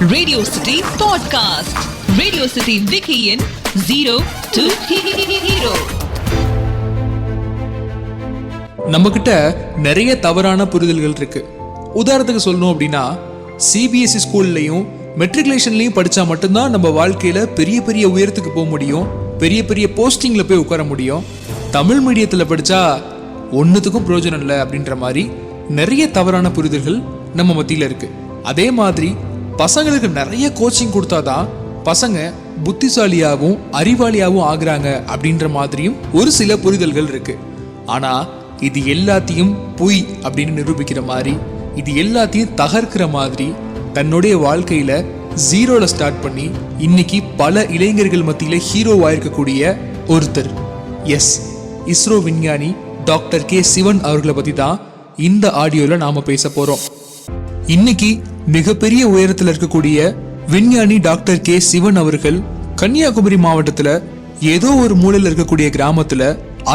Radio city podcast. Radio city விக்கியின் 0 to Hero. நம்ம கிட்ட நிறைய தவறான புரிதல்கள் இருக்கு. உதாரணத்துக்கு சொல்லணும் அப்படின்னா, சிபிஎஸ்இ ஸ்கூல்லையும் மெட்ரிகுலேஷன்லையும் படிச்சா மட்டும்தான் நம்ம வாழ்க்கையில பெரிய பெரிய உயரத்துக்கு போக முடியும், பெரிய பெரிய போஸ்டிங்ல போய் உட்கார முடியும். தமிழ் மீடியத்தில் படிச்சா ஒன்றுத்துக்கும் பிரயோஜனம் இல்லை அப்படின்ற மாதிரி நிறைய தவறான புரிதல்கள் நம்ம மத்தியில் இருக்கு. அதே மாதிரி பசங்களுக்கு நிறைய கோச்சிங் கொடுத்தாதான் பசங்க புத்திசாலியாகவும் அறிவாளியாகவும் ஆகுறாங்க அப்படின்ற மாதிரியும் ஒரு சில புரிதல்கள் இருக்கு. ஆனா இது எல்லாத்தையும் பொய் அப்படின்னு நிரூபிக்கிற மாதிரி, இது எல்லாத்தையும் தகர்க்கிற மாதிரி தன்னுடைய வாழ்க்கையில ஜீரோல ஸ்டார்ட் பண்ணி இன்னைக்கு பல இளைஞர்கள் மத்தியில ஹீரோவா இருக்கக்கூடிய ஒருத்தர், எஸ், இஸ்ரோ விஞ்ஞானி டாக்டர் கே சிவன் அவர்களை பத்தி தான் இந்த ஆடியோல நாம பேச போறோம். இன்னைக்கு மிகப்பெரிய உயரத்தில் இருக்கக்கூடிய விஞ்ஞானி டாக்டர் கே சிவன் அவர்கள் கன்னியாகுமரி மாவட்டத்துல ஏதோ ஒரு மூலையில் இருக்கக்கூடிய கிராமத்துல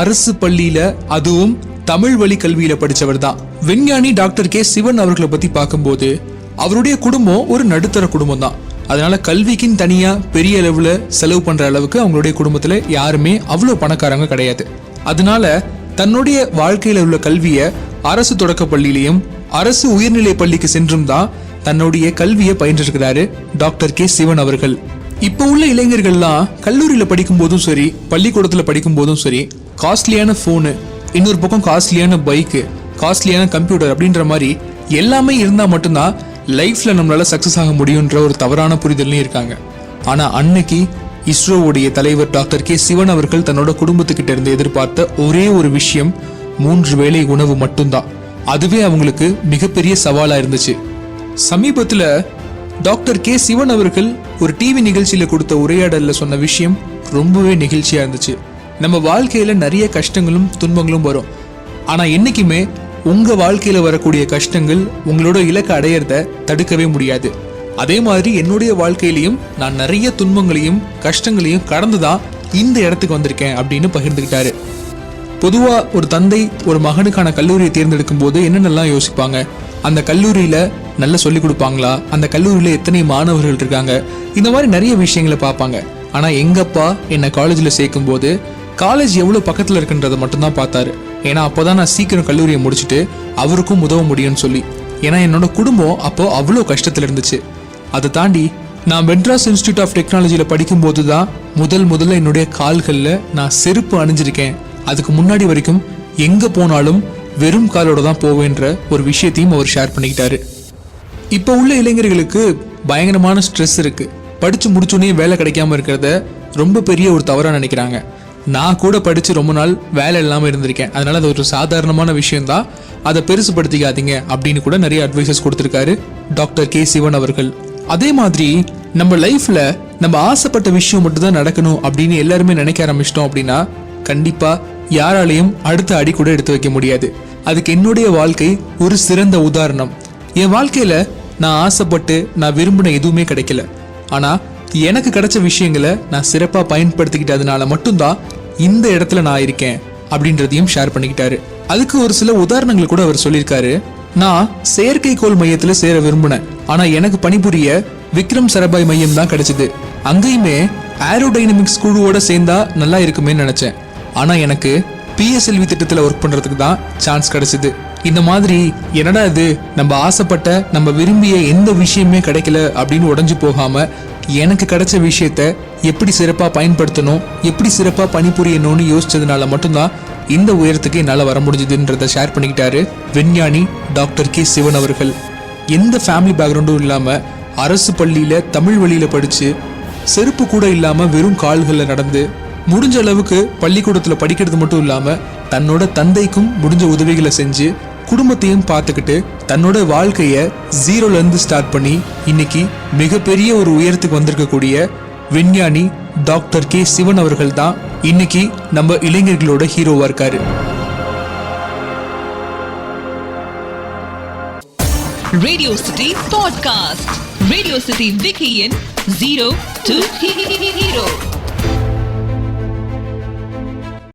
அரசு பள்ளியில, அதுவும் தமிழ் வழி கல்வியில படிச்சவர் தான். விஞ்ஞானி டாக்டர் கே சிவன் அவர்களை பத்தி பார்க்கும்போது அவருடைய குடும்பம் ஒரு நடுத்தர குடும்பம் தான். அதனால கல்விக்குன்னு தனியா பெரிய அளவுல செலவு பண்ற அளவுக்கு அவங்களுடைய குடும்பத்துல யாருமே அவ்வளவு பணக்காரங்க கிடையாது. அதனால தன்னுடைய வாழ்க்கையில உள்ள கல்வியை அரசு தொடக்க பள்ளியிலையும் அரசு உயர்நிலை பள்ளிக்கு சென்றும் தான் தன்னுடைய கல்வியை பயின்றிருக்கிறாரு டாக்டர் கே சிவன் அவர்கள். இப்ப உள்ள இளைஞர்கள்லாம் கல்லூரியில படிக்கும் போதும் சரி, பள்ளிக்கூடத்துல படிக்கும் போதும் சரி, காஸ்ட்லியான போனு, இன்னொரு பக்கம் காஸ்ட்லியான பைக்கு, காஸ்ட்லியான கம்ப்யூட்டர் அப்படின்ற மாதிரி எல்லாமே இருந்தா மட்டும்தான் லைஃப்ல நம்மளால சக்சஸ் ஆக முடியும்ன்ற ஒரு தவறான புரிதல்லையும் இருக்காங்க. ஆனா அன்னைக்கு இஸ்ரோவுடைய தலைவர் டாக்டர் கே சிவன் அவர்கள் தன்னோட குடும்பத்துக்கிட்ட இருந்து எதிர்பார்த்த ஒரே ஒரு விஷயம் 3 வேளை உணவு மட்டும்தான். அதுவே அவங்களுக்கு மிகப்பெரிய சவாலா இருந்துச்சு. சமீபத்துல டாக்டர் கே சிவன் அவர்கள் ஒரு டிவி நிகழ்ச்சியில கொடுத்த உரையாடல்ல சொன்ன விஷயம் ரொம்பவே நெகிழ்ச்சியா இருந்துச்சு. நம்ம வாழ்க்கையில நிறைய கஷ்டங்களும் துன்பங்களும் வரும். ஆனா என்னைக்குமே உங்க வாழ்க்கையில வரக்கூடிய கஷ்டங்கள் உங்களோட இலக்கை அடையறத தடுக்கவே முடியாது. அதே மாதிரி என்னுடைய வாழ்க்கையிலையும் நான் நிறைய துன்பங்களையும் கஷ்டங்களையும் கடந்துதான் இந்த இடத்துக்கு வந்திருக்கேன் அப்படின்னு பகிர்ந்துக்கிட்டாரு. பொதுவா ஒரு தந்தை ஒரு மகனுக்கான கல்லூரியை தேர்ந்தெடுக்கும் போது என்னென்னலாம் யோசிப்பாங்க? அந்த கல்லூரியில நல்லா சொல்லிக் கொடுப்பாங்களா? அந்த கல்லூரியில எத்தனை மாணவர்கள் இருக்காங்க? இந்த மாதிரி நிறைய விஷயங்களை பார்ப்பாங்க. ஆனா எங்கப்பா என்னை காலேஜ்ல சேர்க்கும் போது காலேஜ் எவ்வளவு பக்கத்துல இருக்குன்றத மட்டும்தான் பார்த்தாரு. ஏன்னா அப்போதான் நான் சீக்கிரம் கல்லூரியை முடிச்சுட்டு அவருக்கும் உதவ முடியும்னு சொல்லி. ஏன்னா என்னோட குடும்பம் அப்போ அவ்வளோ கஷ்டத்துல இருந்துச்சு. அதை தாண்டி நான் மெட்ராஸ் இன்ஸ்டிடியூட் ஆஃப் டெக்னாலஜியில படிக்கும் போதுதான் முதல்ல என்னுடைய கால்கள்ல நான் செருப்பு அணிஞ்சிருக்கேன். அதுக்கு முன்னாடி வரைக்கும் எங்க போனாலும் வெறும் காலோட தான் போவேன்ற ஒரு விஷயத்தையும் அவர் ஷேர் பண்ணிக்கிட்டாரு. இப்போ உள்ள இளைஞர்களுக்கு பயங்கரமான ஸ்ட்ரெஸ் இருக்கு. படிச்சு முடிச்சோடனே வேலை கிடைக்காம இருக்கிறத ரொம்ப பெரிய ஒரு தவறா நினைக்கிறாங்க. நான் கூட படிச்சு ரொம்ப நாள் வேலை இல்லாம இருந்திருக்கேன். அதனால அது ஒரு சாதாரணமான விஷயம் தான், அதை பெருசுபடுத்திக்காதீங்க அப்படின்னு கூட நிறைய அட்வைசஸ் கொடுத்திருக்காரு டாக்டர் கே சிவன் அவர்கள். அதே மாதிரி நம்ம லைஃப்ல நம்ம ஆசைப்பட்ட விஷயம் மட்டும் தான் நடக்கணும் அப்படின்னு எல்லாருமே நினைக்க ஆரம்பிச்சிட்டோம் அப்படின்னா கண்டிப்பா யாராலையும் அடுத்த அடி கூட எடுத்து வைக்க முடியாது. அதுக்கு என்னுடைய வாழ்க்கை ஒரு சிறந்த உதாரணம். என் வாழ்க்கையில நான் ஆசைப்பட்டு நான் விரும்பின எதுவுமே கிடைக்கல. ஆனா எனக்கு கிடைச்ச விஷயங்களை நான் சிறப்பா பயன்படுத்திக்கிட்டதுனால மட்டும்தான் இந்த இடத்துல நான் இருக்கேன் அப்படின்றதையும் ஷேர் பண்ணிக்கிட்டாரு. அதுக்கு ஒரு சில உதாரணங்கள் கூட அவர் சொல்லியிருக்காரு. நான் செயற்கைக்கோள் மையத்துல சேர விரும்பினேன். ஆனா எனக்கு பணிபுரிய விக்ரம் சரபாய் மையம் தான் கிடைச்சது. அங்கேயுமே ஏரோடைனமிக்ஸ் குழுவோட சேர்ந்தா நல்லா இருக்குமே நினைச்சேன். ஆனா எனக்கு PSLV திட்டத்துல ஒர்க் பண்றதுக்கு தான் சான்ஸ் கிடைச்சது. இந்த மாதிரி என்னடா இது, நம்ம ஆசைப்பட்ட நம்ம விரும்பிய எந்த விஷயமே கிடைக்கல அப்படின்னு உடைஞ்சு போகாம எனக்கு கிடைச்ச விஷயத்த எப்படி சிறப்பா பயன்படுத்தணும், எப்படி சிறப்பா பணிபுரியணும்னு யோசிச்சதுனால மட்டும்தான் இந்த உயரத்துக்கு என்னால வர முடிஞ்சதுன்றத ஷேர் பண்ணிக்கிட்டாரு விஞ்ஞானி டாக்டர் கே சிவன் அவர்கள். எந்த ஃபேமிலி பேக்ரவுண்டும் இல்லாம அரசு பள்ளியில தமிழ் வழியில படிச்சு செருப்பு கூட இல்லாம வெறும் கால்கள்ல நடந்து முடிஞ்ச அளவுக்கு பள்ளிக்கூடத்துல படிக்கிறது மட்டும் இல்லாம தன்னோட தந்தைக்கும் முடிஞ்ச உதவிகளை செஞ்சு குடும்பத்தையும் பார்த்துக்கிட்டு தன்னோட வாழ்க்கைய ஜீரோல இருந்து ஸ்டார்ட் பண்ணி இன்னைக்கு மிகப்பெரிய ஒரு உயரத்துக்கு வந்திருக்கக்கூடிய விஞ்ஞானி டாக்டர் கே சிவன் அவர்கள் தான் இன்னைக்கு நம்ம இளைஞர்களோட ஹீரோவா இருக்காரு. Radio city podcast. Radio city விக்கியின் 0 to Hero.